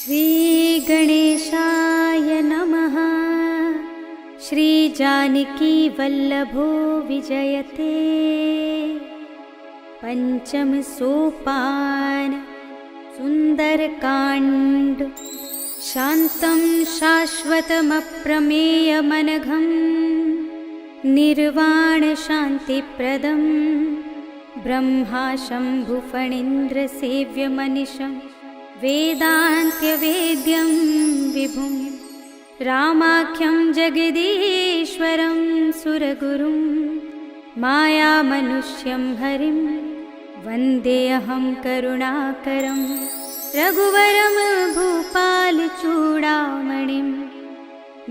श्री गणेशाय नमः। श्री जानकी वल्लभो विजयते। पंचम सोपान सुंदरकांड। शांतं शाश्वतमप्रमेयमनघं निर्वाण शांतिप्रदं ब्रह्मा शंभुफणीन्द्र सेव्यमनिशं वेदान्त्यवेद्यं विभुं रामाख्यं जगदीश्वरं सुरगुरुं मायामनुष्यं हरिं वन्देऽहं करुणाकरं रघुवरं भूपालचूडामणिं।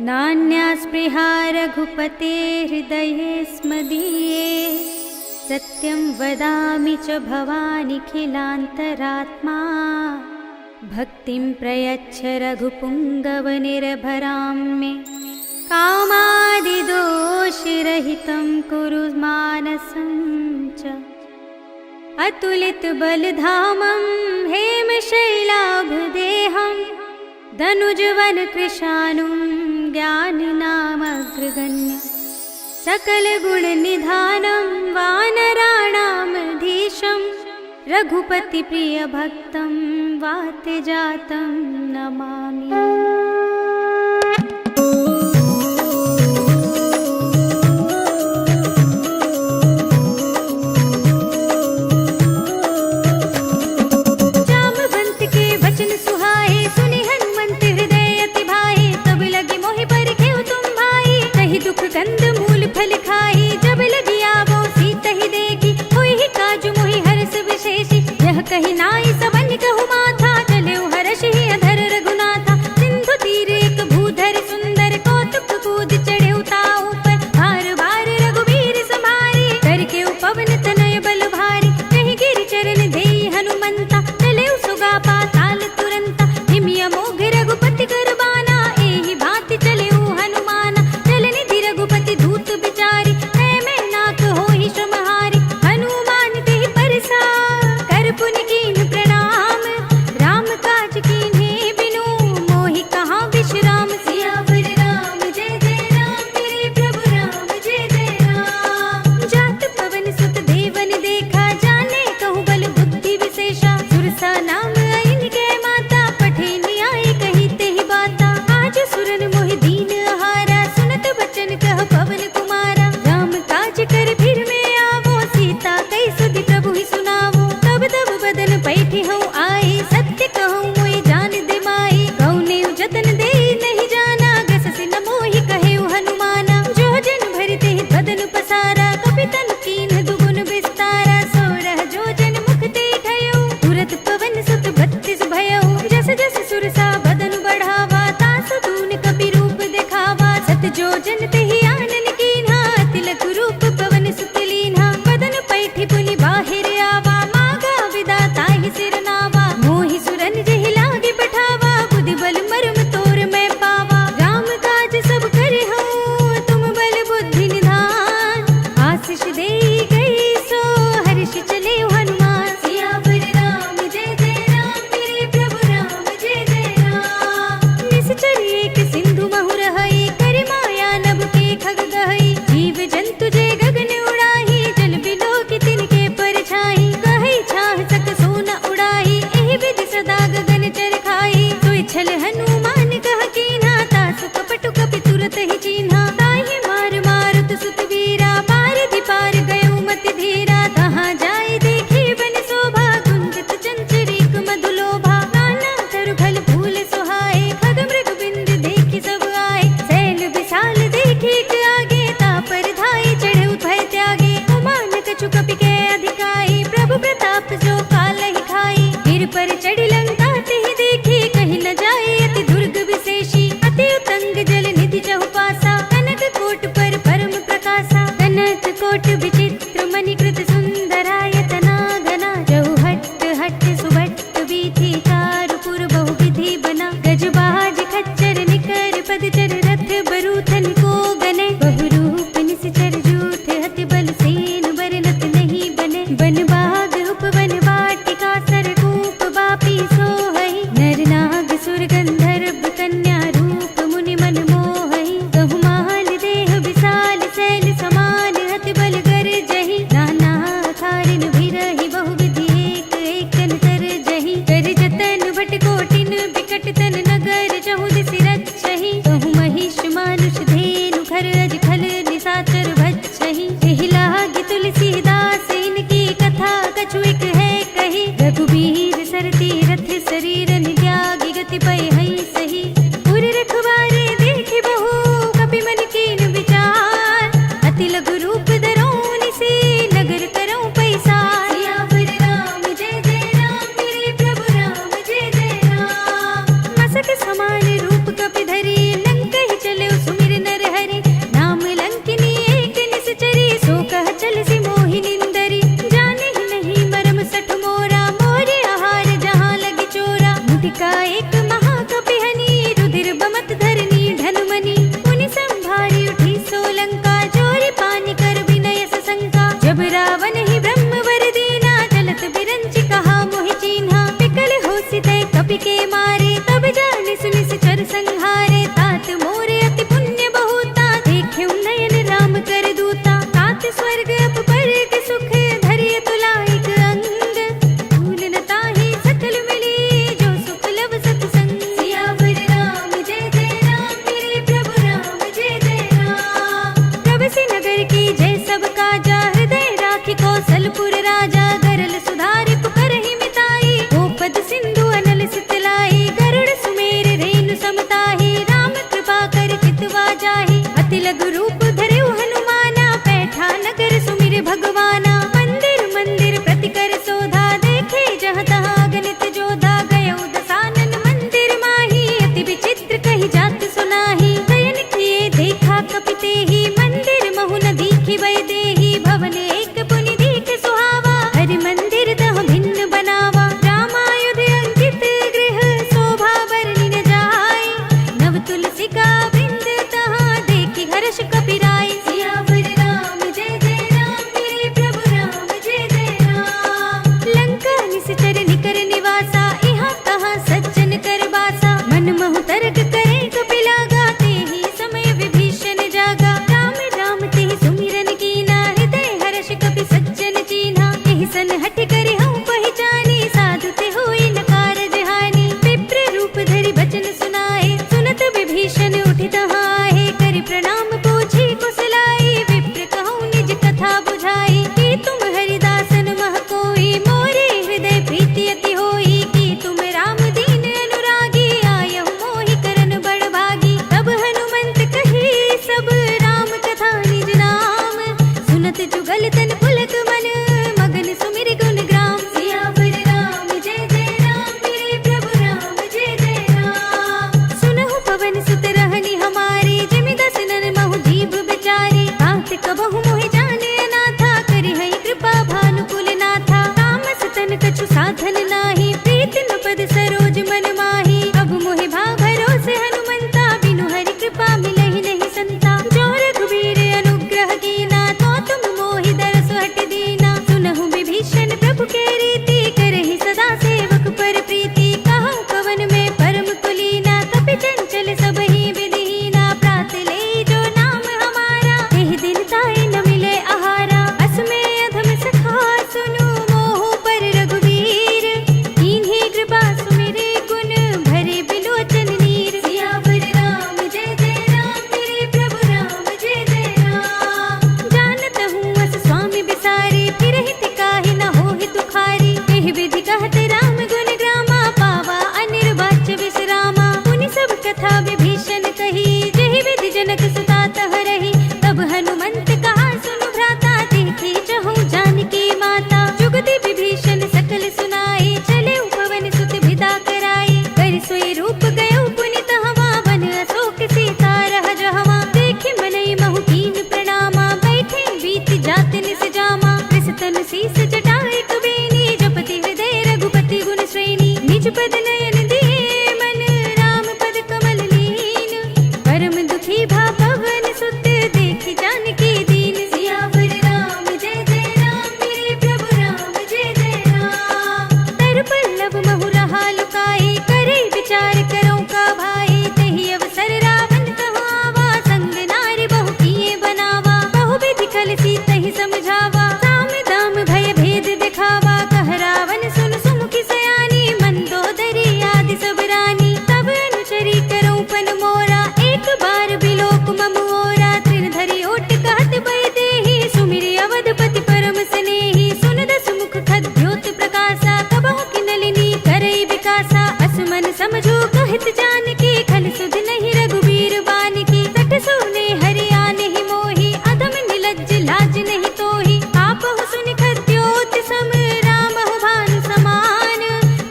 नान्या स्पृहा रघुपते हृदये स्मदीये सत्यं वदामि च भवानिखिलान्तरात्मा। भक्तिं प्रयच्छ रघुपुङ्गवनिर्भरां मे कामादिदोषरहितं कुरु मानसं च। अतुलितबलधामं हेमशैलाभदेहं दनुजवनकृशानुं ज्ञानिनामग्रगण्यं सकलगुणनिधानं वानराणामधीशं रघुपतिप्रियभक्तं वातजातं नमामि। कंद मूल फल खाई जब लगी आवो सीतहि देखी होई ही काजु मोहि हर्ष विशेषी। यह कही नाई सबन कहु माथा चले हर्ष ही अधर रघुनाथा। सिंधु तीर एक महाकपिहनी, रुधिर बमत धरनी ढनुमनी। मुनि संभारी उठी सोलंका, जोरी पानी कर विनय सशंका। जब रावण ही ब्रह्म वर दीना, चलत बिरंचि कहा मोहि चीन्हा। विकल होसि तै कपि के मारे, तब जानि सुनि सिचर संहारे। तात मोरे अति पुण्य बहुता, देख्युं नयन राम कर दूता। तात स्वर्ग अपवर्ग सुख, धरिय तुलाइक अंग। भूल न ताहि सकल मिली, जो सुख लव सत्संग। सियावर राम जय जय राम, मेरे प्रभु राम जय जय राम। प्रभसि नगर की जय सब काजा, हृदय राखि कौशलपुर राजा। गरल सुधारि पुकारहि मिताई, गोपद सिंधु अनल सितलाई। गरुड़ सुमेर रेणु समताहि, राम कृपा कर चितवा जाहि। अति लघु रूप धरेउ हनुमाना, पैठा नगर सुमिर भगवाना। मंदिर मंदिर प्रति कर सोधा, देखे जहाँ तहाँ अगणित जोधा। गयौ दसानन मंदिर माही, अति विचित्र कही जात सुनाही। शयन किए देखा कपि तेहि, मंदिर महु न दीखि वै देहि। भवन एक पुनि दीख सुहावा, हरि मंदिर तह भिन्न बनावा। रामायुध अंकित गृह, शोभा बरनि न जाय। नव तुलसी का बिंद, तहाँ देखि हर्ष कपि राय। सियावर राम जय जय राम, मेरे प्रभु राम जय जय राम। लंका निश्चर निकर निवासा, इहाँ तहाँ सज्जन कर बासा। मन महु तर्क करे कपि लागा, तेहि समय विभीषण जागा। राम राम तेहि सुमिरन कीना, हृदय हर्ष कपि सज्जन चीन्हा। एहि सन हठ करि हऊँ पहिचानी, साधु ते होई न कारज हानि। विप्र रूप धरि बचन सुनाए, सुनत विभीषण उठि तहाँ आहे। करि प्रणाम पूछी कुशलाई, विप्र कहूँ निज कथा बुझाई। कि तुम हरिदासन मह कोई, मोरे हृदय प्रीति अति होई। कि तुम राम दीन अनुरागी, आयहु मोहि करन बड़ भागी। तब हनुमंत कही सब, राम कथा निज नाम। सुनत जुगल तन पुलक मन, मगन सुमिर गुण ग्राम। सियावर राम जय जय राम, मेरे प्रभु राम जय जय राम। सुनहु पवन सुत रहनि हमारी, जिमि दस नर महु जीव बिचारी। तात कबहु मोहि जाने अनाथा, करि हई कृपा भानुकुल नाथा। तामस तन कछु साधन नाही, प्रीति न पद सरोज मन माही। अब मोहि भाव भरोसे हनुमंता, बिनु हरि कृपा मिलहि नहीं संता। जो रघुबीर अनुग्रह कीना, तो तुम मोहि दरस हट दीना। सुनहु विभीषण प्रभु के रीति, करहि सदा सेवक पर प्रीति। कहूँ कवन में परम कुलीना, कपि चंचल सबहि विधिहीना। प्रात ले जो नाम हमारा, एहि दिन ताहि न मिले आहारा। अस में अधम सखा सुनु, मोहु पर रघुवीर। कीन्ही कृपा सुमिरे गुण, भरे बिलोचन नीर। सियावर राम जय जय राम, मेरे प्रभु राम जय जय राम। जानत हूँ अस स्वामी बिसारी, फिरहि तिकाहि न होहि दुखारी। एहि विधि कहत राम गुण ग्रामा, पावा अनिर्वाच्य विश्रामा। मुनि सब कथा विभीषण कही, जेहि विधि जनक सुता तह रही। तब हनुमंत कहा सुनु भ्राता, देखे चहु जानकी माता। जुगति विभीषण सकल सुनाई, चले पवन सुत विदा कराई। कर सोई रूप गयो पुनि तहवा, वन अशोक सीता रह जहवा। देखि मनई महु कीन प्रणामा, बैठे बीत जात निस जामा। कृषतन शीस जटाए कुबेनी, जपति हृदय रघुपति गुण श्रेणी। निज पद नयन दिए मन, राम पद कमल लीन। परम दुखी भा पवन सुत, देखि जानकी दीन। सियावर राम जय जय राम, मेरे प्रभु राम जय जय राम। तर पल्लव महु रहा लुकाई, करे विचार करो का भाई। तेहि अवसर रावण कहाँ आवा, संग नारी बहु किए बनावा। बहु विधि कल सीतहि समझावा, साम दाम भय भेद दिखावा। कह रावण सुन सुमुखी सयानी, मंदोदरी आदि सब रानी। तब अनुचरी करो पन मोरा, एक बार बिलोक मम ओरा। त्रिधरि ओट कहत बय देहि, सुमिरि अवधपति परम स्नेही। सुन दस मुख खद्योत प्रकाशा, कबहु की नलिनी करई विकासा। असमन समझो कहित जानकी, खल सुध नहीं रघुबीर बानकी। सठ सुने हरि आनेहि मोहि, अधम निलज्ज लाज नहीं तोहि। आपहु सुनि खद्योत सम, रामहु भानु समान।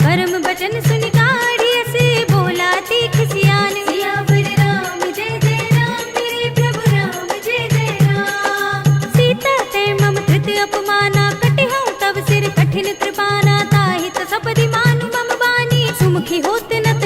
परम बचन सुनि काढ़ी असे, बोला तीख सियान। सियावर राम जय जय राम, मेरे प्रभु राम जय जय राम। सीता ते मम कृत अपमाना, कटिहऊँ तव सिर कठिन कृपाना। ताहि त सपदि मानु मम बानी, सुमुखी होत न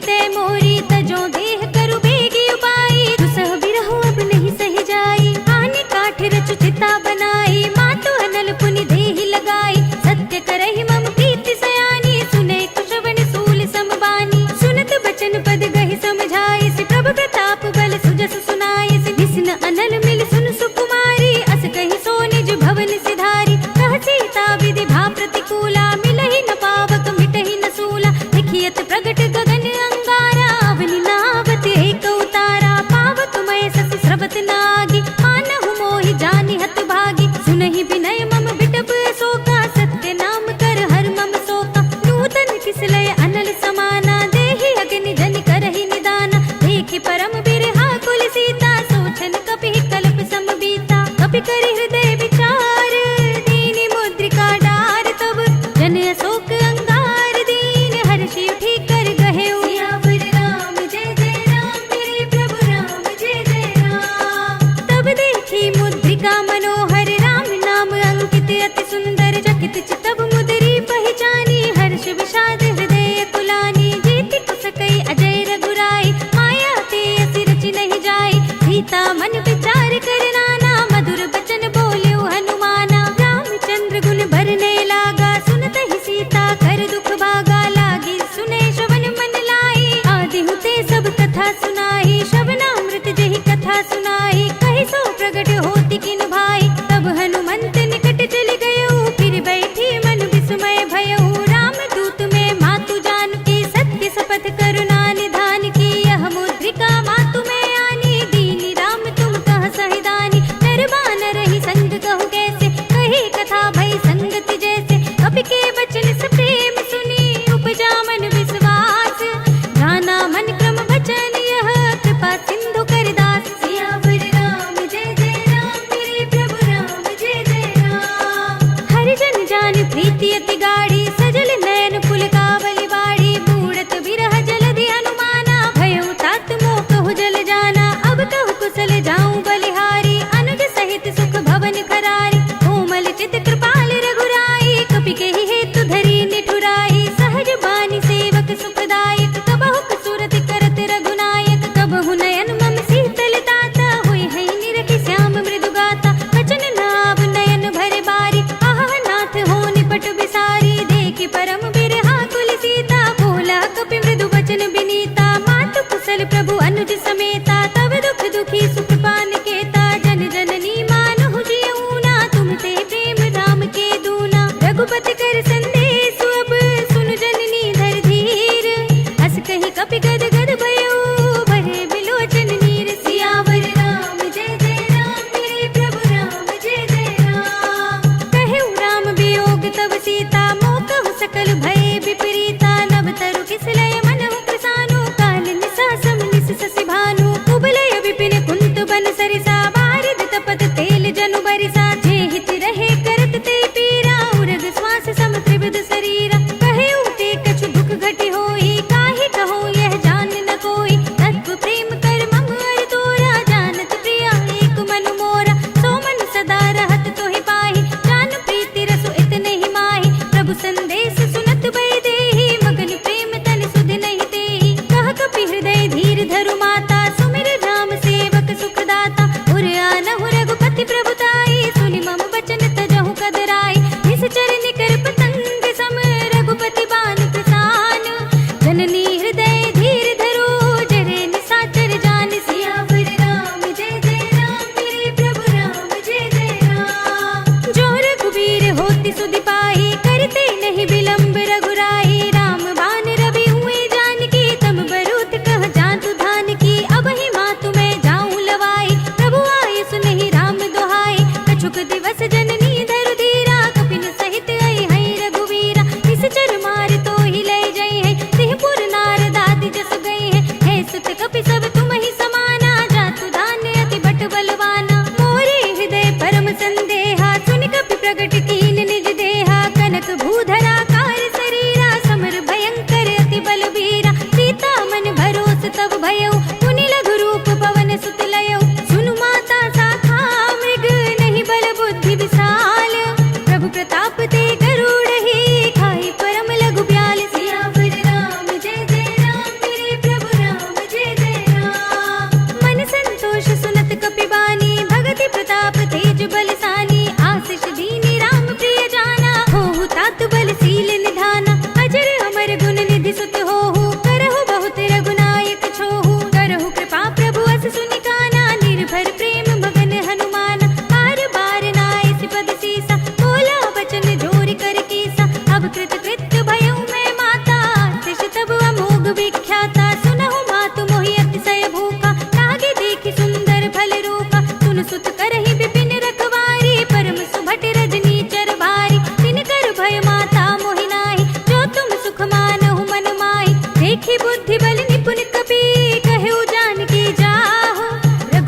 ते मोरी तजो देह करु बेगी उपाई दुसह बिरहु अब नहीं सह जाई आने काठ रचु चिता बनाई मातु अनल पुनि देहि लगाई सत्य करहि मम प्रीति सयानी सुने कुशवन सूल समबानी सुनत बचन पद गहि समझाई से प्रभु प्रताप बल सुजस सुनाई से विष्णु अनल मिल सुन सुकुमारी अस कहि सो निज भवन सिधारी कह सीता विधि भा प्रतिकूला मिलहि न पावक मिटहि न सूला लिखियत प्रगट गगन अंगारा अवनि नावत एक उतारा पावक मय सस स्रवत नागी मानहु मोहि जानि हत भागी सुनहि विनय मम बिटप शोका सत्य नाम कर हर मम शोका नूतन किसलय अनल समाना देहि अग्नि जनि करहि निदाना देखि परम बिरहा कुल सीता सोचन कपि कल्प समबीता कपि करि हृदय विचार दीनि मुद्रिका डार तब जन अशोक अंगार दीन हर्षि उठी कर गहे सियावर राम जय जय राम मेरे प्रभु राम जय जय राम तब देखी मुद्रिका मनोहर राम नाम अंकित अति सुंदर चकित चितव मुद्री पहचानी हर्ष विषाद हृदय कुलानी जीति कुसकई अजय रघुराई माया ते असि रचि नहीं जाई सीता मन विचार कर नाना मधुर बचन बोल्यो हनुमाना रामचंद्र गुण भरने लागा सुनत ही सीता कर दुख भागा लागी सुने श्रवण मन लाई आदि हुते सब कथा सुनाई श्रवणामृत जहि कथा सुनाई कहि सो प्रगट होति किन भाई तब हनुमंत निकट चल गयो फिर बैठी मन विस्मय भयो राम दूत में मातु जानकी सत्य शपथ करुणा निधान की यह मुद्रिका मातु में आनी दीनी राम तुम कह सहिदानी नरबान रही संग कहु कैसे कही कथा भई संगति जैसे कपि के वचन से प्रेम सुनी उपजा मन विश्वास जाना मन क्रम वचन यह कृपा सिंधु कर दास सियावर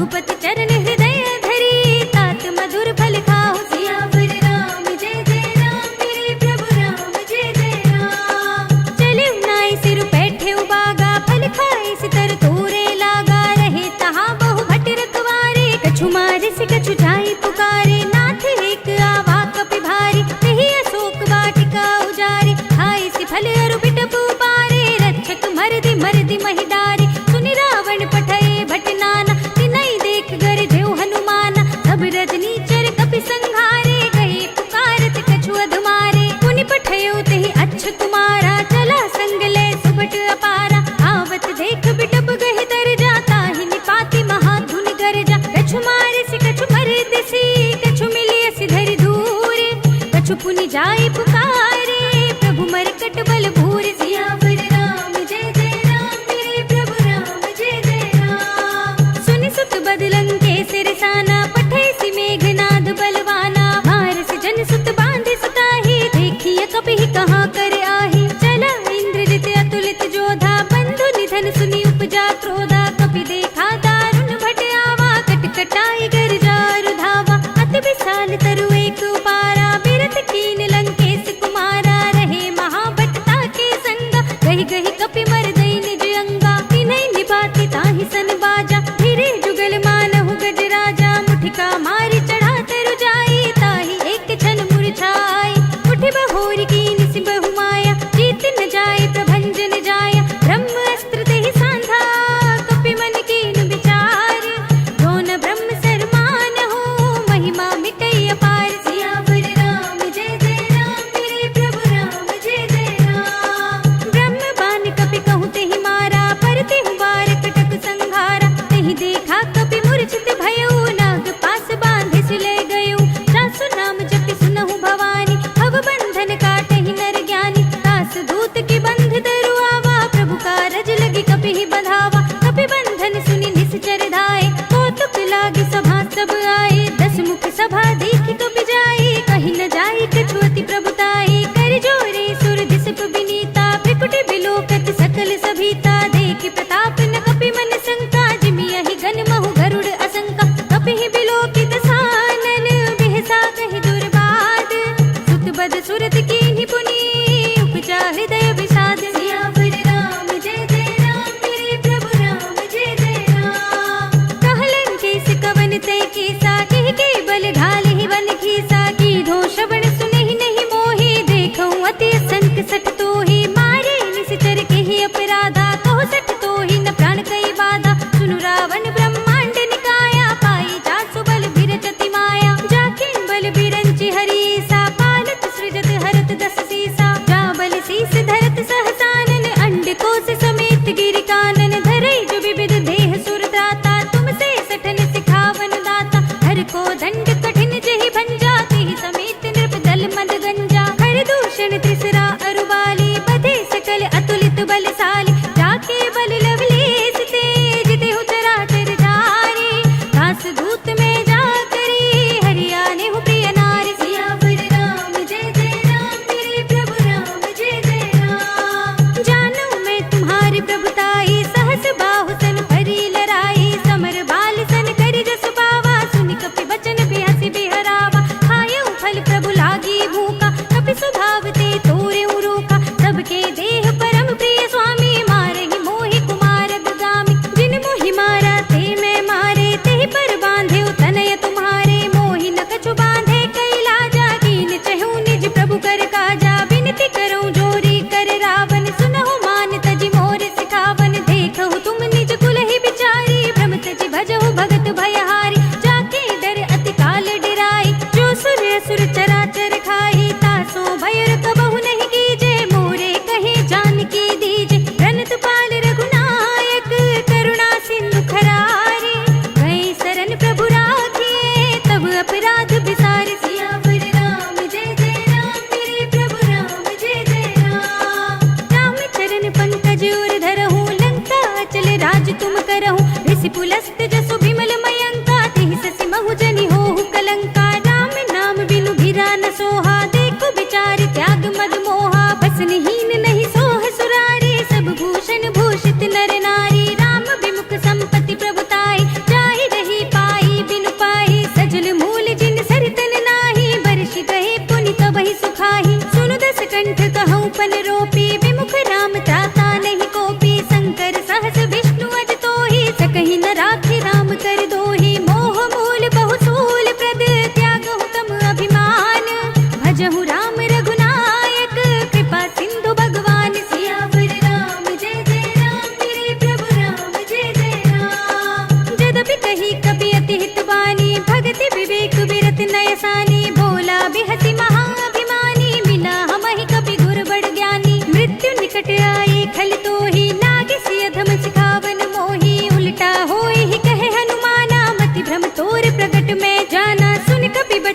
रघुपति चरण हृदय धरी, तात मधुर फल खाओ सियावर राम। जय जय राम मेरे प्रभु राम, जय जय राम। चले नाई सिर बैठे उबागा, फल खाए सितर तोरे लागा। रहे तहाँ बहु भट रखवारे, कछु मारे से कछु जाई पुकारे। नाथ एक आवा कपि भारी, कही अशोक वाटिका उजारी। खाए से फल अरु बिटपु पारे, रक्षक मरदि मरदि महिडारी। सुनि रावण पठए भट नाना, तिनहि देख गरजेउ हनुमाना। सब रजनीचर कपि संघारे, गए पुकारत कछु अधमारे। पुनि पठयो तेहि अच्छ कुमारा, चला संग ले सुभट अपारा। आवत देख बिटप गहि तर जाता, ही निपाति महाधुनि गरजा। कछु मारे से कछु मरदि सी, कछु मिलिय सिधरि धूरे। कछु पुनि जाय पुकारे, प्रभु मरकट बल भूरि। सियावर राम जय जय राम मेरे प्रभु राम, जय जय राम। सुनि सुत बदलंग के सिरसाना, पठै सि मेघनाद बलवाना। मारस जन सुत बांधे सुताही, देखिय कपिहि कहाँ कर आही। चला इंद्रजित अतुलित जोधा, बंधु निधन सुनि उपजा क्रोधा। कपि देखा दारुण भट आवा, कटकटाई गर्जा रुधावा। अति विशाल तरु एक उपारा, बिरथ कीन लंकेश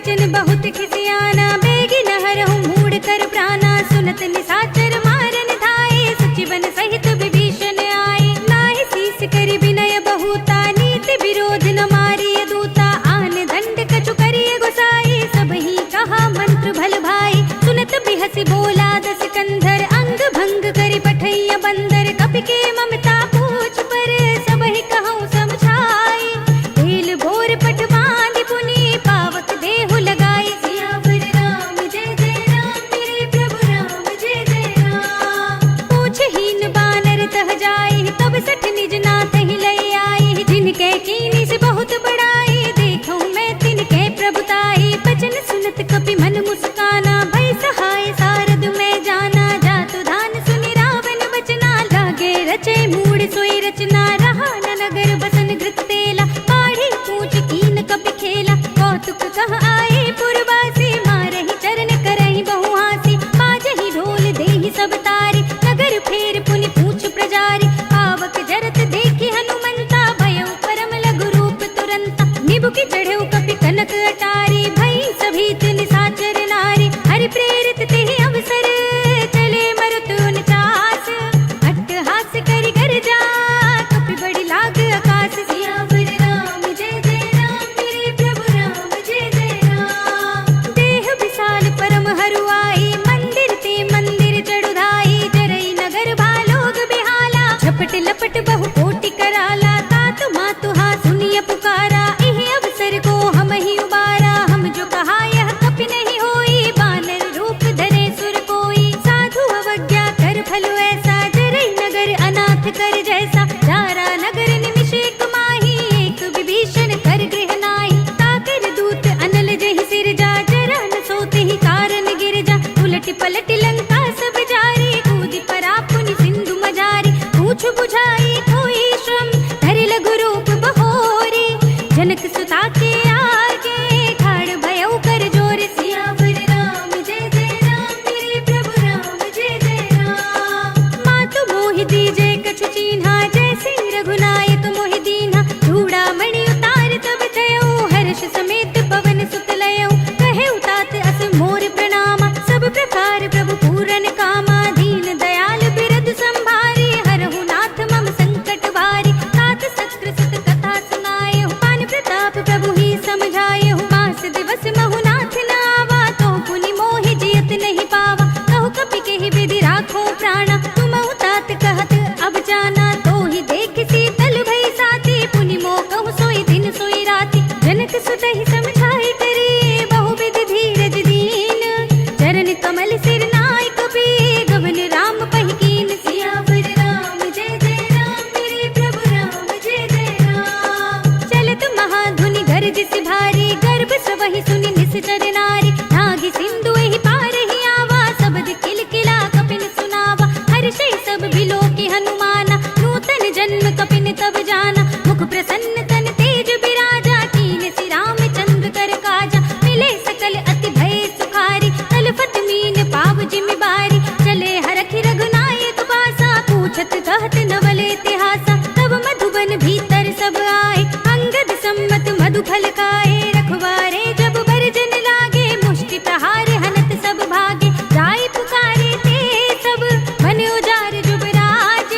बचन बहुत खिसियाना, बेगी न हरहु मूड कर प्राणा। सुनत निशाचर मारन धाये, सचिवन सहित विभीषण आए। नाहि शीस करि विनय बहुता, नीति विरोध न मारिय दूता। आन दंड कछु करिय गोसाई, सबहि कहा मंत्र भल भाई। सुनत बिहसि बोला दस कंधर, अंग भंग करि पठैया बंदर। कपि के ममता पूछ पर, सबहि कहूँ समझाई। ढील भोर पट बांधि पुनि, पावक देहु लगाई। सियावर राम जय जय राम, मेरे प्रभु राम जय जय राम। पूछहीन बानर तह जाई, तब सठ निज नाथ ही लई आई। जिनके कीनी से बहुत बड़ाई, देखूं मैं तिनके प्रभुताई। बचन सुनत कपि मन मुस्काना, भई सहाय सारद में जाना। जातु धान सुनि रावण बचना, लागे रचे मूड सोई रचना। रहा न नगर बसन घृत तेला, पाढ़ी पूछ कीन कपि खेला। कौतुक कह आए पुरवासी, मारहि चरण करहि बहु हासी। बाजहि ढोल देहि सब तारी, नगर फेर पुनि पूछ प्रजारी। पावक जरत देखि हनुमंता, भयउ परम लघु रूप तुरंता। निबुकि चढ़ऊ कपि कनक अटारी, भई सभीत निशाचर नारी। हरि प्रेरित तेहि अवसर, चले मरुत उनचास। अट्टहास करि गर्जा, कपि बड़ी लाग आकाश। सियावर राम जय जय राम, मेरे प्रभु राम जय जय राम। देह विशाल परम हरुआई, मंदिर ते मंदिर चढ़ुधाई। जरई नगर भालोग बिहाला, झपट लपट बहु कोटि कराला। तात मातु हा सुनिय पुकारा, इहि अवसर को हम ही उबारा। हम जो कहा यह कपि नहीं होई, बानर रूप धरे सुर कोई। साधु अवज्ञा कर फलो ऐसा, जरई नगर अनाथ कर जैसा। जारा नगर निमिष एक माही, एक विभीषण कर गृह नाहि। ताकर दूत अनल जहि सिर जा, जरा न सोते ही कारण गिर जा। उलट पलट लंका सब जारी, कूदि परा पुनि सिंधु मजारी। पूछ बुझाई कोई श्रम, धरि लघु रूप बहोरी। जनक सुता के आगे, ठाड़ भयउ कर जोर। सियावर राम जय जय राम, मेरे प्रभु राम जय जय राम। मातु मोहि दीजे कछु चीन्हा, जैसे रघुनायक मोहि दीन्हा। चूड़ामणि उतार तब थयउ, हर्ष समेत पवन सुत लयउ। कहेउ तात अस मोर प्रणामा, सब प्रकार प्रभु पूरन कामा। दीन दयाल बिरधु संभारी, हरहु नाथ मम संकट भारी। तात सत्र सुत कथा सुनायहु, पान प्रताप प्रभु ही समझायहु। मास दिवस महु नाथ न आवा, तो पुनि मोहि जियत नहीं पावा। कहु कपि केहि विधि राखो प्राणा, तुमहु तात कहत अब जाना। तो ही देख शीतल भई साथी, पुनि मोह कहु सोई दिन सोई राति। जनक सुत ही समझाई करी, बहुविध धीरज दीन। चरण कमल सिर नाय कपि, गगन राम पहि कीन। सियावर राम जय जय राम, मेरे प्रभु राम जय जय राम। चलत महाधुनि गरजसि भारी, गर्भ सबहि सुनि निश्चर नारी। नाहि सिंधु एहि पार ही आवा, सबद किलकिला कपिन सुनावा। हर्षै सब बिलोकि हनुमाना, नूतन जन्म कपिन तब जाना। मुख प्रसन्न तन तेज बिराजा, कीनसि रामचंद्र कर काजा। मिले सकल अति भय सुखारी, तलफत मीन पाव जिमि बारी। चले हरखि रघुनायक बासा, पूछत कहत नवल इतिहासा। तब मधुबन भीतर सब आए, अंगद सम्मत मधु फल खाए। रखवारे जब बरजन लागे, मुष्टि प्रहार हनत सब भागे। जाय पुकारे ते सब, मन उजार जुबराज।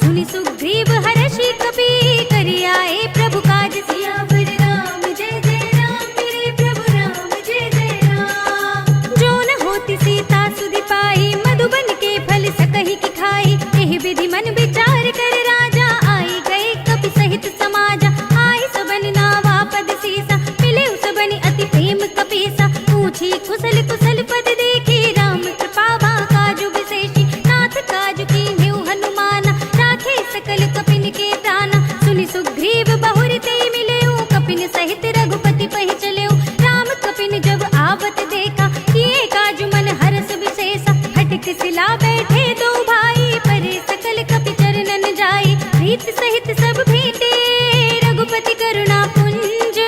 सुनि सुग्रीव हर्षि कपि, करि आए प्रभु काज। सियावर राम जय जय राम, मेरे प्रभु राम जय जय राम। जो न होती सीता सुधि पाई, मधुबन के फल सकहि की खाई। एहि विधि मन विचार कर राजा, आई गए कपि सहित समाजा। आए सबन नावा पद सीसा, मिले सबनि अति प्रेम कपीसा। पूछी कुशल कुशल पद देखी, राम कृपा बा काजु विशेषी। नाथ काजु कीन्हेउ हनुमाना, राखे सकल कपिन के प्राणा। सुनि सुग्रीव बहुर ते मिलेउ, कपिन सहित रघुपति पहि चलेउ। राम कपिन जब आवत देखा, किए काजु मन हरस विशेषा। हठिक सिला बैठे दो भाई, परे सकल कपि चरणन जाई। प्रीत सहित सब भेंटे, रघुपति करुणा पुंज।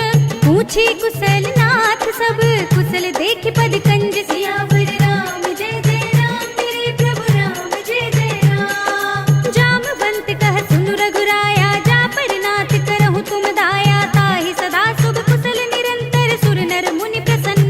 पूछी कुशल नाथ सब, कुशल देखि पद कंज। सियावर राम जय जय राम, मेरे प्रभु राम जय जय राम। जामवंत कह सुनु रघुराया, जा पर नाथ करहु तुम दाया। ताहि सदा शुभ कुशल निरंतर, सुर नर मुनि प्रसन्न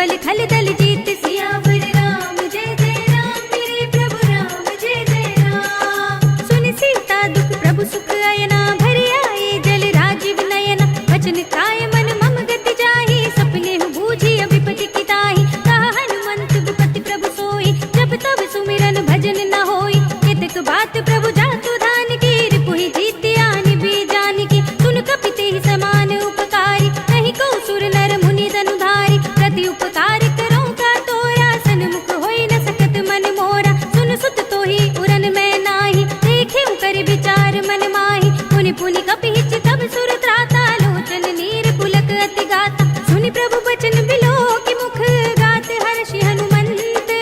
बल खल दल जीत सियावर राम जय जय राम मेरे प्रभु राम जय जय राम। सुन सीता दुख प्रभु सुख अयना भरि आए जल राजीव नयना वचन काय मन मम गति जाहि सपने हूँ बूझी विपति की ताहि कहा हनुमंत विपति प्रभु सोई जब तब सुमिरन भजन न होई केतक बात प्रभु जातु धान की रिपुहि जीत आनि भी जान की सुन कपिते ही समान उपकारी नहीं को सुर नर मुनि धनुधारी प्रति उपकार करो का तोरा सन्मुख होई न सकत मन मोरा सुन सुत तो ही उरन मैं नाही देखे कर विचार मन माही पुनि पुनि कपि हिच तब सुर त्राता लोचन नीर पुलक अति गाता सुनि प्रभु बचन बिलो की मुख गात हर्षि हनुमंत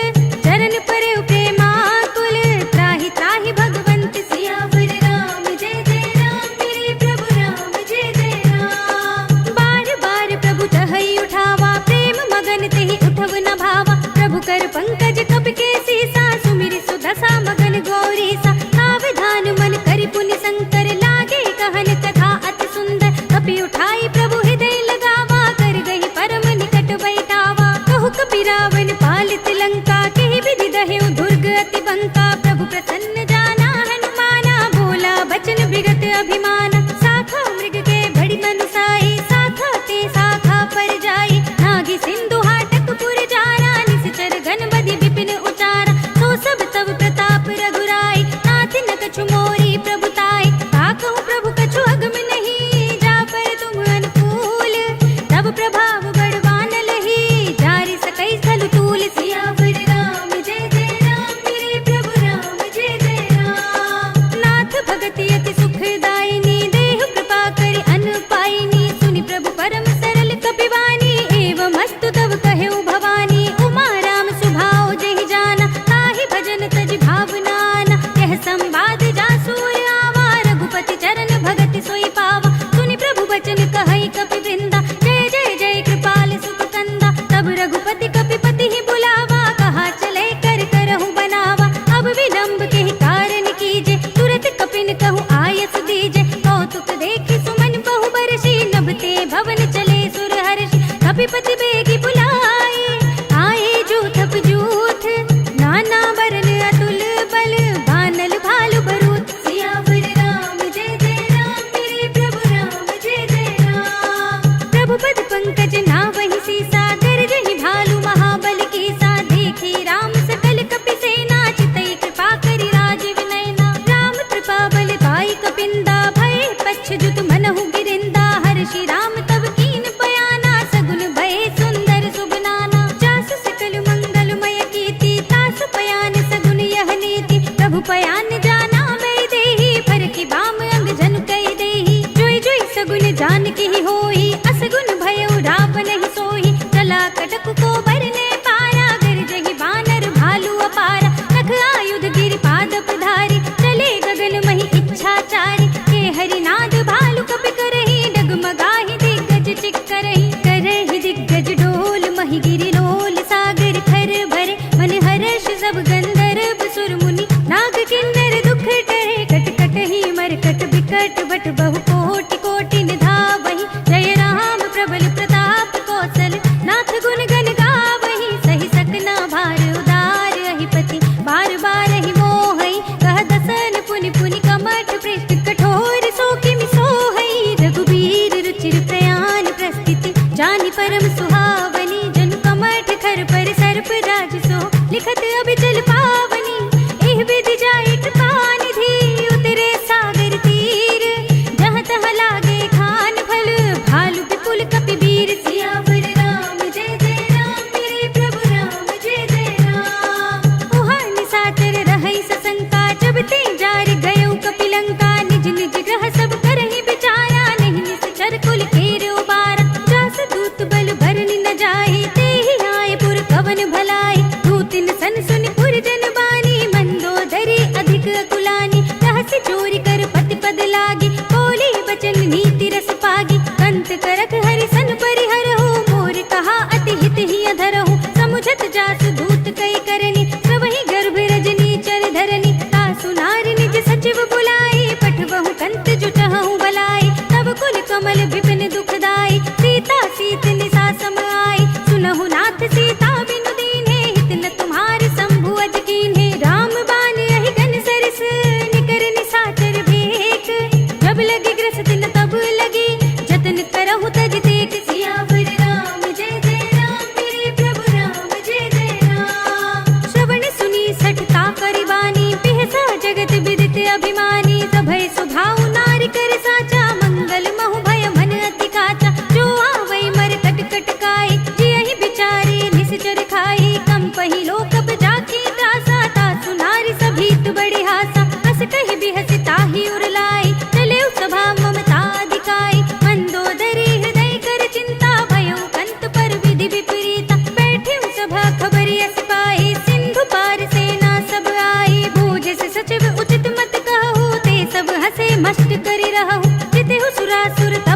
चरण परे प्रेमाकुल त्राहि त्राहि भगवंत सियावर राम जय जय राम मेरे प्रभु राम जय जय राम। बार बार प्रभु चहई उठावा प्रेम मगन तेहि उठव न भावा प्रभु कर पंकज कपि के सीसा सुमिर सुदशा मगन गौरी सा सावधान मन करि पुनि शंकर लागे कहन कथा अति सुंदर कपि उठाई प्रभु हृदय लगावा कर गही परम निकट बैठावा कहु कपि रावण पालित लंका केहि विधि दहेउ दुर्ग अति बंका प्रभु प्रसन्न जाना हनुमाना बोला बचन विगत अभिमाना साखा मृग के बड़ी मनुसाई साखा ते साखा पर जाई नागी सिंधु हाटक पुर जाना निश्चर घन बदि विपिन उचारा तो सब तब प्रताप रघुराई नाथ न कछु मोरी प्रभुताई काकहु प्रभु कछु अगम नहीं जा पर तुम अनुकूल तब प्रभाव बड़वान लही जारि सकै स्थल तूल सियावर राम जय जय राम मेरे प्रभु राम जय जय राम। नाथ भगति अति सुखदायिनी देह कृपा करि अन पाइनी सुनि प्रभु परम सरल कपिवानी एवं अस्तु तब कहेउ भवानी उमा राम सुभाव जहि जाना ताहि भजन तज भावनाना यह संवाद जासूर आवा रघुपति चरण भगति सोई पावा सुनि प्रभु बचन कहई कपि वृंदा जय जय जय कृपाल सुख कंदा तब रघुपति कपिपति ही बुलावा कहा चले कर करहु बनावा अब विलंब के ही कारण कीजे तुरत कपिन कहु आयस दीजे कौतुक देखि सुमन बहु बरसी नभते भवन चले सुर हर्षि कपिपति बेगी बुलाए आए जूथ जूथ नाना बरन अतुल बल बानल भालु बरूथ सियावर राम जय जय राम मेरे प्रभु राम जय जय राम। प्रभु पद पंकज नावहि सीसा गरजहि भालु महाबल कीसा देखी राम सकल कपि सेना चितई कृपा करि राजीव नयना राम कृपा बल पाई कपिंदा भय पच्छ जुत मनहु गिरिंदा हर्षि राम तब कीन बयाना सगुन भय सुंदर सुबनाना जास सकल मंगलमय कीर्ति तास पयान सगुन यह नीति प्रभु पयान जाना मैं देहि फर की बाम अंग जन कई देहि जोई जोई सगुन जान की ही होई असगुन भयउ रावण ही सोई चला कटक को बरने पारा गरजहि बानर भालु अपारा नख आयुध गिरि पादप धारी चले गगन महि इच्छाचारी के हरिनाद भालु कपि करहि डगमगाहि दिग्गज चिक्करहि करहि दिग्गज डोल महि गिरि लोल सागर खर भरे मन हर्ष सब गंधर्व सुर मुनि नाग किन्नर दुख टरे कट कट ही मरकट बिकट बट बहु कोटि कोटि निधावहि जय राम प्रबल प्रताप कौशल नाथ गुण गण गावहि सहि सकना भार उदार अहिपति बार बार ही मोहई कह दसन पुनि पुनि कमठ पृष्ठ कठोर सो किमि सोहई रघुबीर रुचिर प्रयाण प्रस्थिति जानि परम सुहावनी जनु कमठ खर पर सर्प राज सो लिखत अभिचल पावनी एह विधि जाय कृपा निधि उतरे सागर तीर जहाँ तहाँ लागे खान फल भालु विपुल कपि वीर सियावर राम जय जय राम मेरे प्रभु राम जय जय राम। उहाँ निशाचर रहै सशंका जब ते जार गयो कपि लंका निज निज ग्रह सब करहि विचारा नहीं निश्चर कुल केर उबारा जास दूत बल भरनि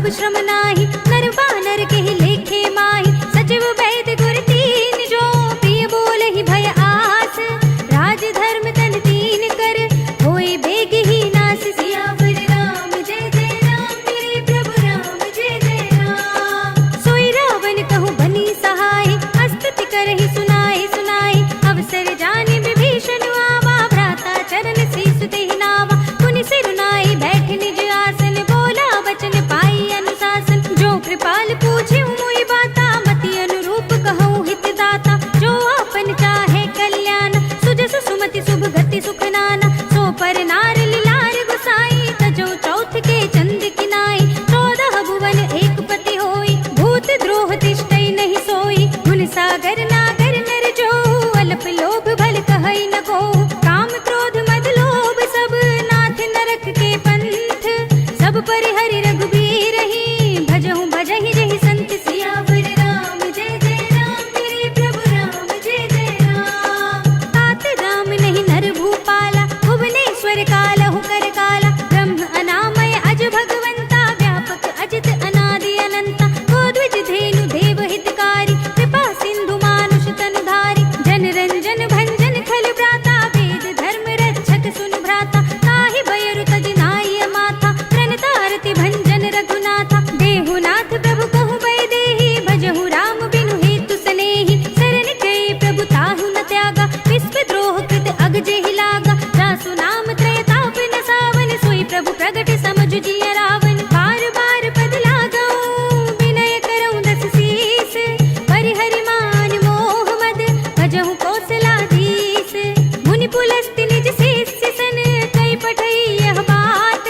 सब श्रम नाही, नर वानर के ही लेखे माही। सचिव वैद्य गुर तीन जो, प्रिय बोले ही भय आस। राज धर्म तन तीन कर, होए बेग ही नास। सियावर राम जय जय राम, मेरे प्रभु राम जय जय राम। सोई रावण कहूँ बनी सहाय, अस्तुति करहि सुनाए सुनाए। अवसर जाने विभीषण आवा, भ्राता चरण शीस देहि नावा। पुनि सिर नाई बैठ निज आसन, बोला वचन पाई अनुशासन। जो कृपाल पूछे मोहि बाता, मति अनुरूप कहूँ हित दाता। जो आपन चाहे कल्याण, सुजस सुमति शुभ गति सुख नाना। सो पर नार लिलार गुसाई, तजो चौथ के चंद किनाई। 14 भुवन एक पति होई, भूत द्रोह तिष्ठई नहीं सोई। गुण सागर नागर नर जो, अल्प लोभ भल कहई न को। काम क्रोध मद लोभ सब, नाथ नरक के पंथ। सब परिहरि रघुबीर ही, भजहु भजहि जहि संत। सियावर राम जय जय राम, मेरे प्रभु राम जय जय राम। तात राम नहीं नर भूपाला, भुवनेश्वर कालहु कर काला। ब्रह्म अनामय अज भगवंता, व्यापक अजित अनादि अनंता। गोद्विज धेनु देव हितकारी, कृपा सिंधु मानुष तनुधारी। जन रंजन भंजन खल भ्राता, वेद धर्म रक्षक सुन भ्राता। ताहि बयरु तज नाई माथा, प्रणतारति भंजन रघुनाथा। देहुनाथ प्रभु कहु भय देहि, भजहु राम बिनु हेतु सनेहि। शरण गए प्रभु ताहु न त्यागा, विश्व द्रोह कृत अग जेहि लागा। जासु नाम त्रय ताप न सावन, सोई प्रभु प्रगट समझु जिय रावण। बार बार पद लागऊं, विनय करऊं दस शीस। परिहरि मान मोह मद, भजहु कौशलाधीश। मुनि पुलस्त्य निज शिष्य सन, कई पठई यह बात।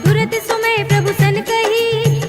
तुरत सुमय प्रभु सन कही,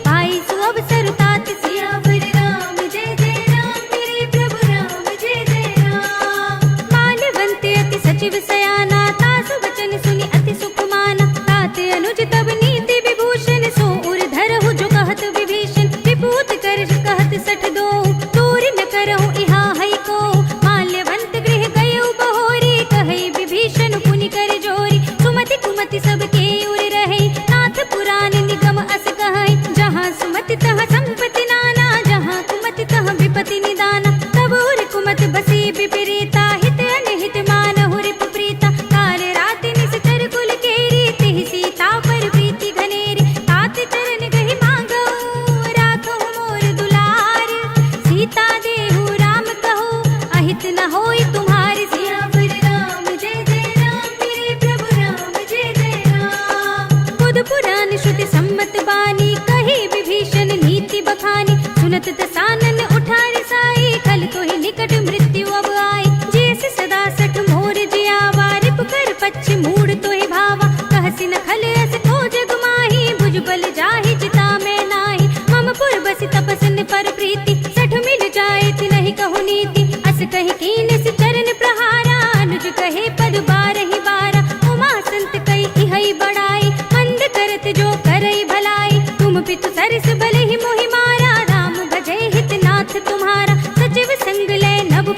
पाई सु अवसर तात। सियावर राम जय जय राम, मेरे प्रभु राम जय जय राम। माल्यवंत अति सचिव सयाना, तासु वचन सुनि अति सुख माना। तात अनुज तब नीति विभूषण, सो उर धरहु जो कहत विभीषण। विभूत कर कहत सठ दो, दूर न करहु इहा है को। माल्यवंत गृह गयउ बहोरी, कहई विभीषण पुनि कर जोरी। सुमति कुमति सबके उर रहे, नाथ पुराण निगम अस कहै। जहाँ सुमति तहाँ संपत्ति नाना, जहाँ कुमति तहाँ विपत्ति निदाना। तब उर कुमति बसी विपरीता, हित अनहित मानहु रिपु प्रीता। काल राति निश्चर कुल केरी, तिहि सीता पर प्रीति घनेरी। तात चरण गहि मांगऊ, राखहु मोर दुलार। सीता देहु राम कहू, अहित न होई तुम्हारी। सियावर राम जय जय राम, मेरे प्रभु राम जय जय राम। बुध पुराण श्रुति सम्मत बानी, कही विभीषण नीति बखानी। सुनत दसानन उठारि साई, खल तो ही निकट मृत्यु अब आई। जैसे सदा सठ मोर जियावा, रिप कर पच्छ मूड तो ही भावा। कहसी न खल अस को जग माही, भुजबल जाहि चिता में नाही। मम पुर बसि तपसन पर प्रीति, सठ मिल जाए ति नहीं कहु नीति। अस कहि कीन सि चरण प्रहारा, अनुज कहे पद बारहि बारा। उमा संत कई इहै बड़ाई, मंद करत जो करई भलाई। तुम पितु सरस बलहि मोहि मारा, राम भजै हित नाथ तुम्हारा। सचिव संग लय नभ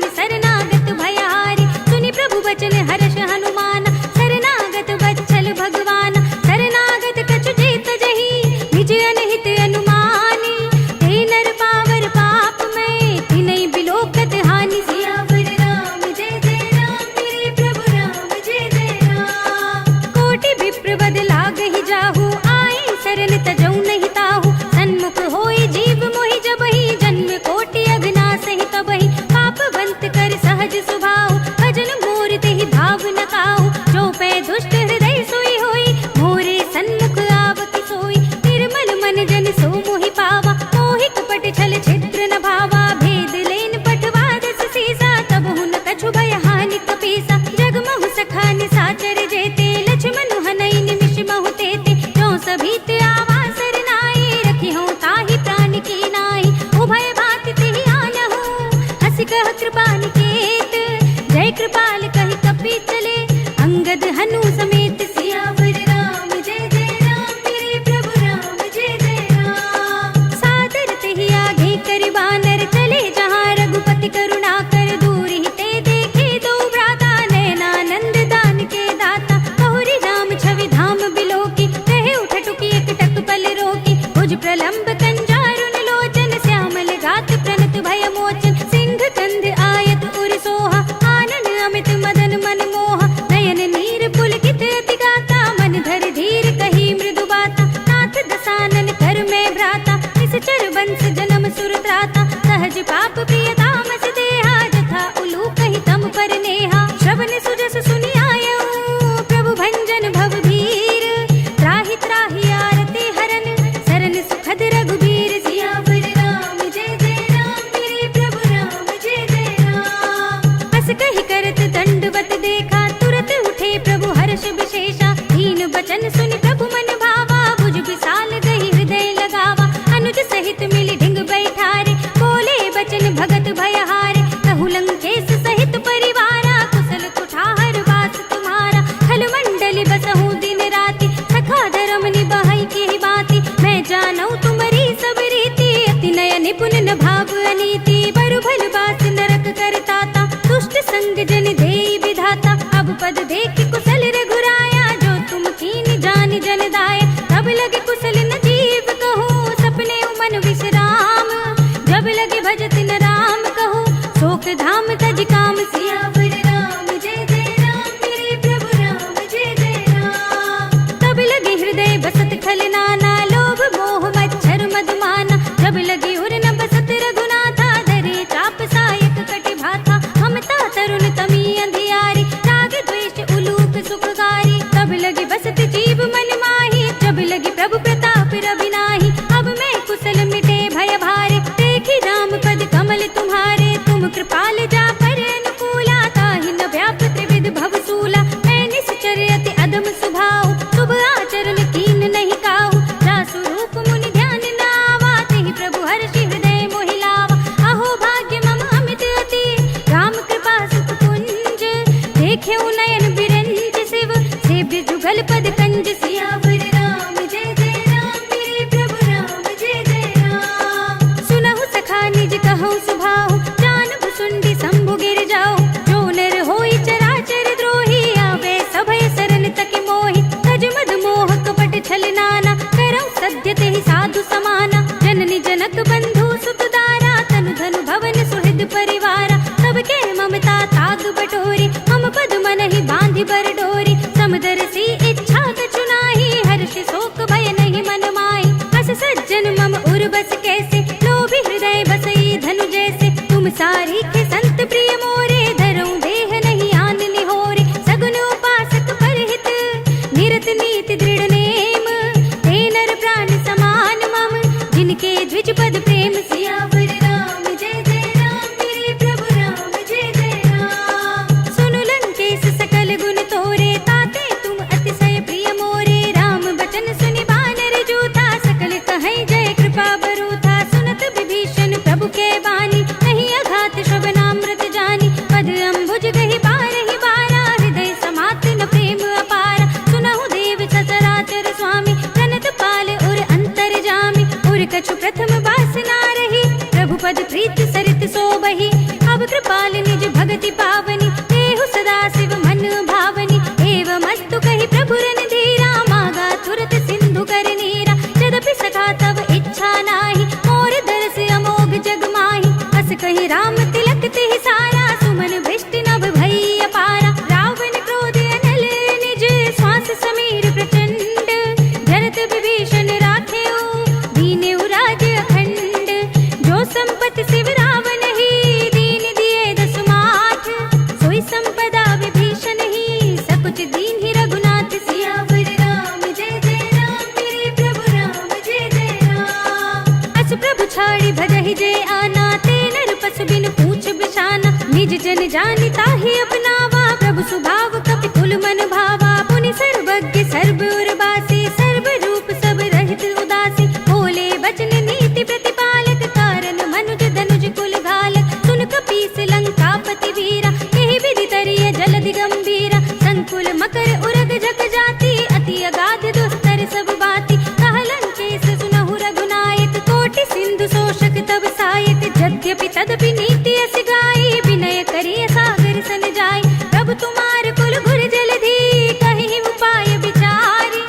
सुन शरणागत भयहारी। सुनि प्रभु बचन हर्ष हनुमान, शरणागत वत्सल भगवान। शरणागत कछु जेत जही, निज अनहित अनुमानी। ते नर पावर पाप में, तिनहि बिलोकत हानि। सियावर राम जय जय राम, मेरे प्रभु राम जय जय राम। कोटि विप्र बद लागहि जाहु, आए शरण तजौ नहीं ताहु। सन्मुख होई जीव मोहि जबहि, जन्म कोटि अघनासहि तबहि। पापवंत कर सहज सुभाव, भजन मोर तेहि भाव न काहू। जो पै दुष्ट हृदय सोई होई, मोरे सन्मुख आवति सोई। निर्मल मन जन सो मोहि पावा, मोहि कपट छल छिद्र न भावा। भेद लेन पठवा दस सीसा, तबहु न कछु भय हानि कपीसा। जगमहु सखा निसाचर जेते, लक्ष्मण हनई निमिष महु तेते। जो सभीत आवा सरनाई, रखिहउँ ताहि प्राण की नाई। उभय भाति तेहि आनहु, हँसि कह कृपा निकेत। जय कृपाल कहि कपितले, अंगद हनु समेत। सियावर राम जय जय राम, मेरे प्रभु राम जय जय राम। सादर तेहि आगे करि बानर, चले जहाँ रघुपति करुणा कर। दूर ही ते देखे दो भ्राता, नयनानंद दान के दाता। बहुरी राम छवि धाम बिलोकी, कहे उठटुकी एकटक पल रोकी। भुज प्रलंब कंजारुन लोचन, श्यामल गात प्रणत भय मोचन। सिंह कंध आयत उर सोहा, आनन अमित मदन मन मोहा। नयन नीर पुलकित अति गाता, मन धर धीर कही मृदु बाता। नाथ दसानन कर में भ्राता, निश्चर बंस जन्म सुर त्राता। सहज पाप प्रिय तामस देहा, जथा उलूक ही तम पर नेहा। श्रवण सुजस सुनि आयऊ, प्रभु भंजन भव भीर। त्राहि त्राहि आरती हरन, सरन सुखद रघुबीर। सियावर राम जय जय राम, मेरे प्रभु राम जय जय राम। अस कहि करत दंडवत देखा, तुरत उठे प्रभु हर्ष विशेषा। दीन बचन सुनि प्रभु मन भावा, भुज विशाल गही हृदय लगावा। अनुज सहित मिलि ढिंग बैठारे, बोले बचन भगत भयहारे। कहु लंकेश सहित परिवारा, कुशल कुठार वास तुम्हारा। खल मंडली बसहु दिन राति, सखा धर्म निभाई की बाती। मैं जानऊ तुम्हारी सब रीति, अति नय निपुण न भाव अनीति। बरु भल बास नरक करताता, दुष्ट संग जन देई विधाता। अब पद देख कुशल रघुराया, जो तुम कीन जान जन दाया। तब लगे कुशल न जीव कहूँ, सपने मन विश्राम। जब लगे भजत न राम कहूँ, शोक धाम तज काम। सियावर राम जय जय राम, मेरे प्रभु राम जय जय राम। तब लगे हृदय बसत खल नाना, लोभ मोह मच्छर मधुमाना। जब लगे उर न बसत रघुनाथा, धरे चाप सायक कटि भाथा। ममता तरुण तमी अंधियारी, राग द्वेष उलूक सुखकारी। तब लगे बसत जीव मन माही, जब लगे प्रभु प्रताप रविनाही। अब मैं कुशल मिटे भय भारे, देखी राम पद कमल तुम्हारे। तुम कृपाल जा पर अनुकूला, ताहि न व्याप त्रिविध भवसूला। मैं निश्चर अति अधम स्वभाव, शुभ आचरण कीन नहीं काहू। जासु रूप मुनि ध्यान न आवा, तेहि प्रभु हर्षि हृदय मोहि लावा। अहो भाग्य मम अमित अति, राम कृपा सुख कुंज। देखेउ नयन बिरंज शिव, सेव्य जुगल पद कंज। सियावर राम जय जय राम, मेरे प्रभु राम जय जय राम। सुनहु सखा निज कहूँ सुभाहु, जानब सुंडी शंभु गिर जाओ। जो नर होई चराचर द्रोही, आवे सभय शरण तक मोहि। तज मद मोह कपट छल नाना, करौ सद्य तेहि साधु समाना। जननी जनक बंधु सुत दारा, तनु धनु भवन सुहृद परिवारा। सबके ममता ताग बटोरी, मम पद मन ही बांधि बर डोरी। समदर्शी इच्छा कछु नाही, हर्ष शोक भय नहीं मन माही। अस सज्जन मम उर बस कैसे, लोभी हृदय बसई धनु जैसे। तुम सारी के संत प्रिय मोरे, धरऊँ देह नहीं आन निहोरे। सगुन उपासक परहित, निरत नीति दृढ़ नेम। ते नर प्राण समान मम, जिनके द्विज पद प्रेम। सियावर राम जय जय राम, मेरे प्रभु राम जय जय राम। सुनु लंकेश सकल गुण तोरे, ताते तुम अतिशय प्रिय मोरे। राम बचन सुनि बानर जूथा, सकल कहे जय कृपा बरूथा। निज जन जानिता ही अपनावा, प्रभु सुभाव कपि कुल मन भावा। पुनि सर्वज्ञ सर्व उर्वासी, सर्व रूप सब रहित उदासी। बोले वचन नीति प्रतिपालक, कारण मनुज धनुज कुल घालक। सुन कपीस लंकापति वीरा, यही विधि तरिय जलधि गंभीरा। संकुल मकर उरग जग जाति, अति अगाध दुस्तर सब बाती। कहलन केस सुनहु रघुनायक, कोटि सिंधु शोषक तब सायक। यद्यपि तदपि नीति अस गाई, विनय करिय सागर सन जाई। प्रभु तुम्हार कुल घुर जलधि, कहि उपाय विचारी।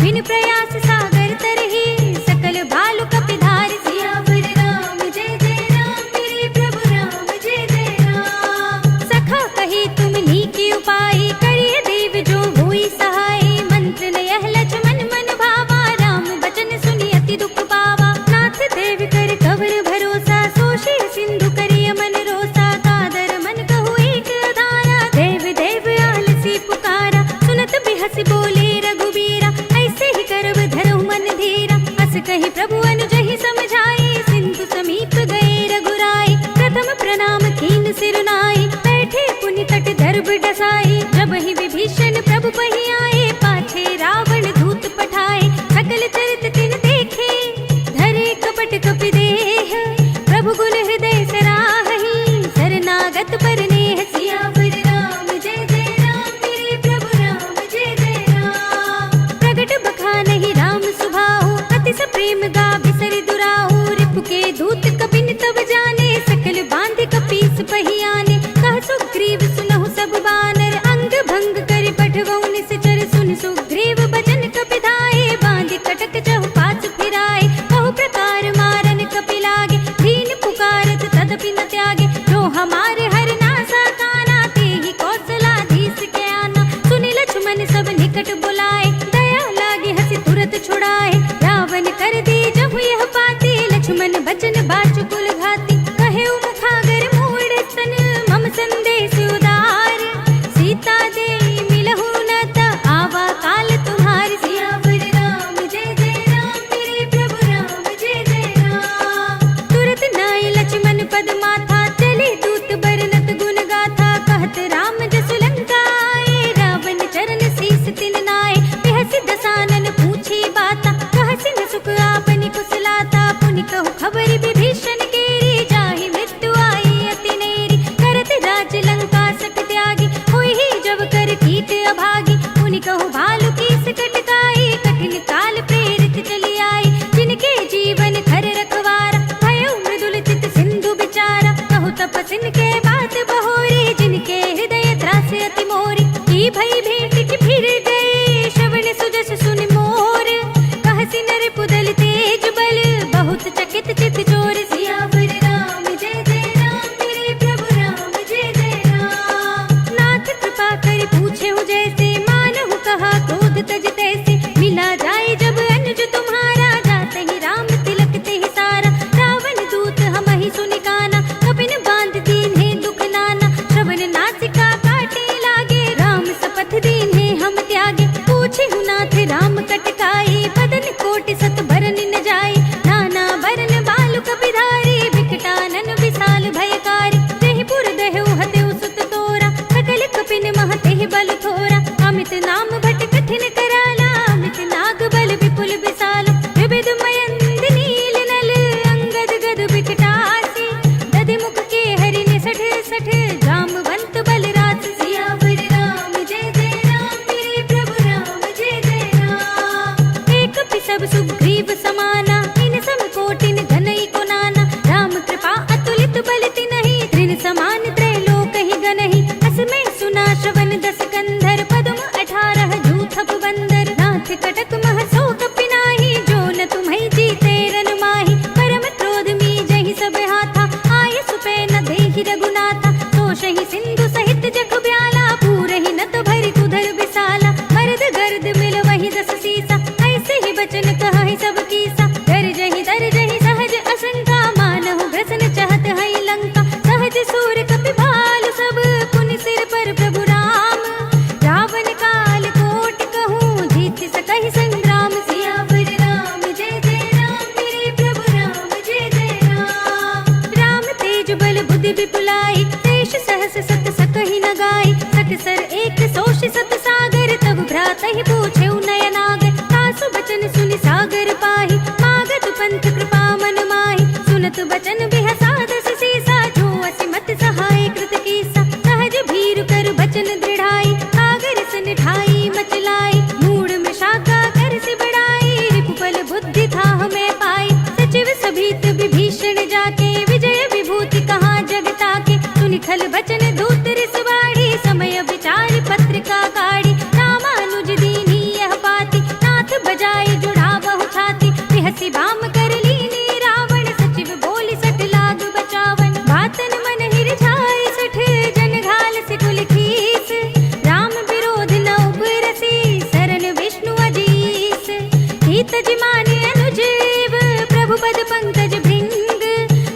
बिन प्रयास सागर तरहि, सकल भालु कपि धारि। सियावर राम जय जय राम, मेरे प्रभु राम जय जय राम। सखा कही तुम नीकी उपाय, करिय देव जो हुई सहाय। मंत्र न यह लक्ष्मण मन भावा, राम बचन सुनि अति दुख पावा। नाथ देव कर कवर भरोसा, सोषि सिंधु करिय मन रोसा। कादर मन कहु एक अधारा, देव देव आलसी पुकारा। सुनत बिहसि बोले रघुबीरा, ऐसे ही करब धरहु मन धीरा। अस कहि प्रभु अनुजहि समझाए, सिंधु समीप गए रघुराई। प्रथम प्रणाम कीन सिर नाई, बैठे पुनि तट दर्भ डसाई। जब ही विभीषण प्रभु पहि आए, पाछे रावण दूत पठाए। सकल चरित तिन देखे, धरे कपट कपि देह। प्रभु गुण हृदय सराहहि, शरणागत पर नेह। सियावर राम जय जय राम, मेरे प्रभु राम जय जय राम। प्रगट बखानहि राम सुभाहु, अति स प्रेम गा बिसरि दुराहु। रिपु के दूत कपिन तब जाने, सकल बांधि कपीस पहि आने। कह सुग्रीव सुनहु सब बानर, अंग भंग करि पठवहु निश्चर। सुनि सुग्रीव बचन कपि धाये, बांधि कटक चहु पाछ फिराए। बहु प्रकार मारन कपि लागे, दीन पुकारत तदपि न त्यागे। जो हमारे हर नासा काना, तेहि कौशलाधीश के आना। सुनि लक्ष्मण सब निकट बुलाए, दया लागे हंसी तुरत छुड़ाए। रावण कर दी जहु यह पाती, लक्ष्मण बचन बाचु कुल घाती। कहे मुखागर मूढ़ सन, मम संदेश उदार। सीता दे मिलहु न त, आवा काल तुम्हारी। सियावर राम जय जय राम, मेरे प्रभु राम जय जय राम। तुरत नाई लक्ष्मण पद माथा, चले दूत बरनत गुण गाथा। कहत राम जसु लंका आए, रावण चरण शीस तिन नाए। बिहसि दसानन पूछी बाता, कहसि न सुख आपनि कुशलाता। पुनि कहु खबर विभीषण केरी, जाहि मृत्यु आई अति नेरी। करत राज लंका सक त्यागी, होई ही जब कर कीट अभागी। पुनि कहु भालु कीस कटकाई, कठिन काल प्रेरित चली आई। जिनके जीवन खर रखवारा, भयो मृदुल चित सिंधु बिचारा। कहु तपसिन के बात बहोरी, जिनके हृदय त्रास अति मोरी। की भई भेंट की फिर गए, श्रवण सुजस सुनि मोर। कहसि नर पुदल तेज बल, बहुत चकित चित चोर। सियावर राम जय जय राम, मेरे प्रभु राम जय जय राम। नाथ कृपा करि पूछेहु जैसे, मानहु कहा क्रोध तज तैसे। मिला जाए जब अनुज तुम्हारा, जातहि राम तिलक तेहि सारा। रावण दूत हमहि सुनि काना, कपिन बांध दीन्हे दुख नाना। श्रवण नासिका काटे लागे, राम सपथ दीन्हे हम त्यागे। पूछेहु नाथ राम कटकाई, बदन कोटि सत भरन न जाई। नाना वरन बालु कपि धारी, विकटानन विशाल भयकारी। तेहि पुर दहु हतेउ सुत तोरा, सकल कपिन मह तेहि बल थोरा। अमित नाम भट कठिन कराला, अमित नाग बल विपुल विशाल। विविध मयंद नील नल, अंगद गद विकटासी। दधि मुख के हरि निसठ सठ, जामवंत बल रास। सियावर राम जय जय राम, मेरे प्रभु राम जय जय राम। एक कपि सब सुग्रीव समाना, इन सम कोटिन घनई को नाना। राम कृपा अतुलित बल तिनहि, तृण समान त्रैलोक ही गनहि। अस में सुना श्रवण दस कंधर, पद्म 18 जूथप बंदर। नाथ कटक मह सो कपि नाही, जो न तुम्हि जीते रन माही। परम क्रोध मीजहि सब हाथा, आय सुपै न देहि रघुनाथा। तोषहि सिंधु सहित जग ब्याला, पूरहि न तो भरि कुधर विशाला। मर्द गर्द मिल वही दस सीसा, ऐसे ही बचन कहहि सब कीसा। दर्जहि सहज असंका, मानहु ग्रसन चाहत हई लंका। सहज सूर कपि भालु सब, पुनि सिर पर प्रभु राम। रावण काल कोटि कहूँ, जीत सकहि संग्राम। सियावर राम जय जय राम, मेरे प्रभु राम जय जय राम। राम तेज बल बुद्धि विपुलाई, शेष सहस्र छल बचन दूत रिसवाड़ी, समय विचार पत्रिका काढ़ी, रामानुज दीनी यह पाती, नाथ बजाई जुड़ा बहु छाती, बिहसी बाम कर लीनी रावण, सचिव बोली सठ लाग बचावन, बातन मन हिर छाई सठ जन घाल से कुल खीस, राम विरोध न उबरसी शरण विष्णु अजीस, हित जिमाने अनुजीव प्रभु पद पंकज भृंग,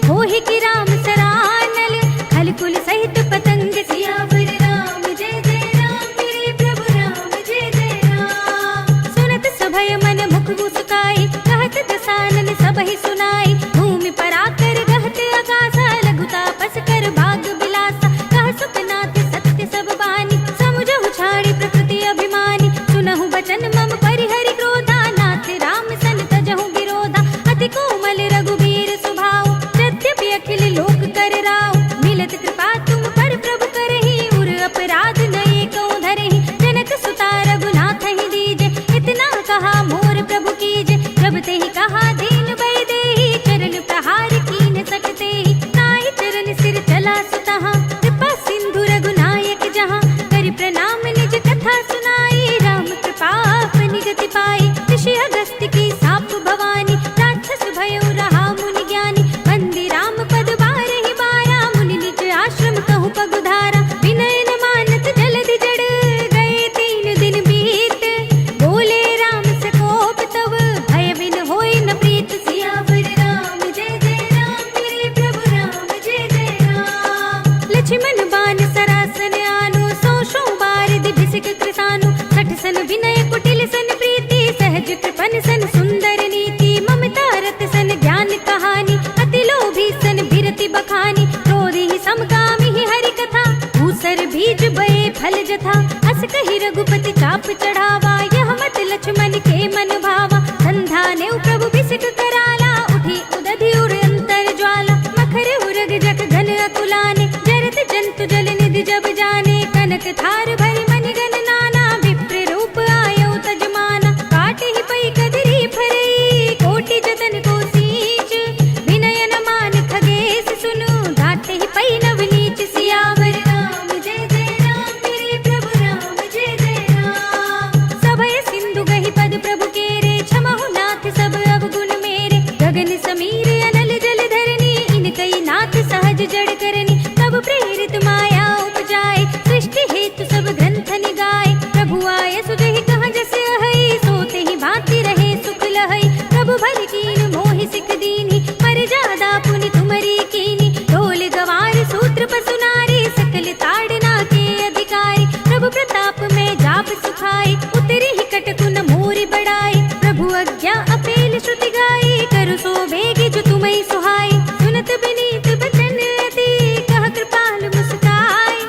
होहि की राम सरानल खल कुल सहित पतंग, सियावर राम जय जय राम मेरे प्रभु राम जय जय राम, सुनत सभय मन मुख मुस्काई, कहत दसानन सबहि सुनाई, भूमि पर आकर गहत आकाशा, लघु तापस कर भाग बिलासा, कह सुखनाथ सत्य सब बानी, समुझहु छाड़ी प्रकृति अभिमानी, सुनहु बचन मम परिहरि क्रोधा, नाथ राम सन तजहु विरोधा, अति कोमल रघुबीर सुभाऊ, यद्यपि अखिल लोक कर राव, मिलत कृपा तुम पर प्रभु करहि, उर अपराध नये कौ धरहि, जनक सुता रघुनाथ ही दीजे, इतना कहा मोर प्रभु कीजे, जब ते ही कहा दीन भय देहि, चरण प्रहार कीन सकते ही, नाहि चरण सिर चला सुतहा, कृपा सिंधु रघुनायक जहाँ, करि प्रणाम निज कथा सुनाई, राम कृपा अपनी गति पाई, ऋषि अगस्त्य की साप भवानी, राक्षस भयो रहा मुनि ज्ञानी, बंदी राम पद बारहि बारा, मुनि निज आश्रम कहु पगुधारा, विनय न मानत जलधि जड़, गए 3 दिन बीत, बोले राम से कोप तब, भय बिन होई न प्रीत, सियावर राम जय जय राम मेरे प्रभु राम जय जय राम, लक्ष्मण बान सरासन आनो, सौ बारिधि भिसिक कृसानु, सठ सन विनय कुटिल सन प्रीति, सहज कृपन सन सुंदर नीति, ममता रत सन ज्ञान कहानी, अति लोभी सन बिरति बखानी, क्रोधी समकामी ही हरि कथा, भूसर बीज बये फल जथा, अस कहि रघुपति चाप चढ़ावा, यह मत लक्ष्मण के मन भावा, संधाने प्रभु बिसिक कराला, उठी उदधि उर अंतर ज्वाला, मखर उरग जग घन अकुलाने, जरत जंतु जल निधि जब जाने, कनक थार भरि मनि गण नाना, विप्र रूप आयो तजमाना, काटे ही पई कदरी फरई, कोटि जतन को सींच, विनय न मान खगेश सुनु, घाटे ही पई नवनीच, सियावर राम जय जय राम मेरे प्रभु राम जय जय राम, सभय सिंधु गहि पद प्रभु केरे, क्षमहु नाथ सब अवगुण मेरे, गगन समीर अनल जल धरनी, इनकई नाथ सहज जड़ करनी, तब प्रेरित माया उपजाए, सृष्टि हेतु सब ग्रंथ निगाए, प्रभु आय सुजहि कहाँ जस अहै, सोते ही भांति रहे सुख लहै, प्रभु भल कीन मोहि सिख दीन्ही, पर जादा पुनि तुमरी कीनी, ढोल गवार सूत्र पसु नारी, सकल ताड़ना के अधिकारी, प्रभु प्रताप में जाप सुखाई, उतरी ही कटकुन मोरि बढ़ाई, प्रभु आज्ञा अपेल श्रुति गाई, करु सो बेगी जो तुम्हें सुहाई, सुनत विनीत बचन अति, कह कृपाल मुस्काई,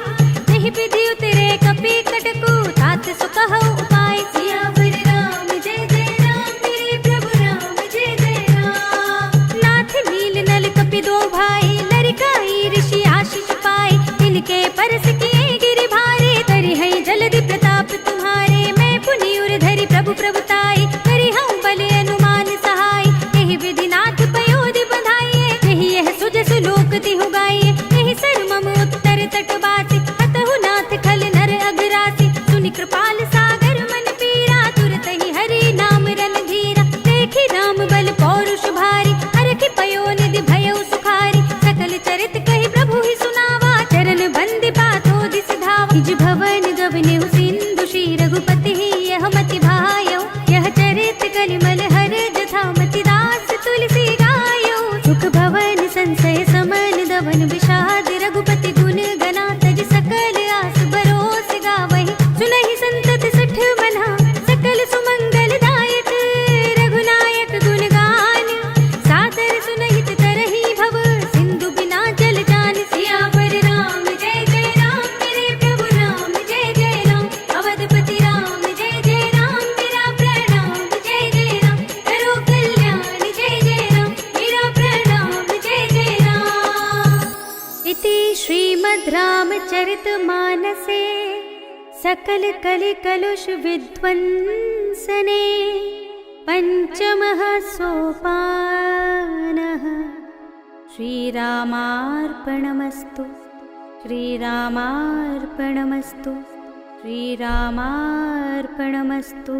नहीं विधि उतरे कपि कटकु, तात सो कहु उपाय, सियावर राम जय जय राम मेरे प्रभु राम जय जय राम, नाथ नील नल कपि दो भाई, लरिकाई ऋषि आशीष पाए, तिनके परस किए गिरि भारे, करि है जलधि प्रताप तुम्हारे, मैं पुनि उर धरि प्रभु प्रभुताई, करि हूँ बल अनुमान सहाय, यही विधि नाथ पयोधि बधाइए, यही यह सुजसु लोक तिहु गाइए, यही सर मम उत्तर तट बासी, हतहु नाथ खल नर अघरासी, सुनि कृपाल सागर मन पीरा, तुरत ही हरि नाम रणधीरा, देखि राम बल पौरुष भारी, हरखि पयो निधि भयउ सुखारी, सकल चरित कहि प्रभु ही सुनावा, चरण बंदी पाथो दिस धावा, निज भवन गवनेउ सिंधु श्री रघुपति ही यह मति भायौ, यह चरित कलिमल हर जथा मति दास तुलसी गायौ, सुख भवन संशय समन दवन विषाद, रघुपति गुण गना तज सकल आस बरोस गावहि, सुनहि संतत सठ मना, सकल सुमंगल दायक, रघुनायक गुण गान, सादर सुनहित तरहि भव, सिंधु बिना जल जान, सियावर राम जय जय राम मेरे प्रभु राम जय जय राम, अवधपति राम जय जय राम मेरा प्रणाम जय जय राम, करो कल्याण जय जय राम मेरा प्रणाम जय जय राम, इति श्रीमद् रामचरितमानसे सकल कलि कलुष विध्वंसने पंचमः सोपानः, श्रीरामार्पणमस्तु। श्रीरामार्पणमस्तु। श्रीरामार्पणमस्तु।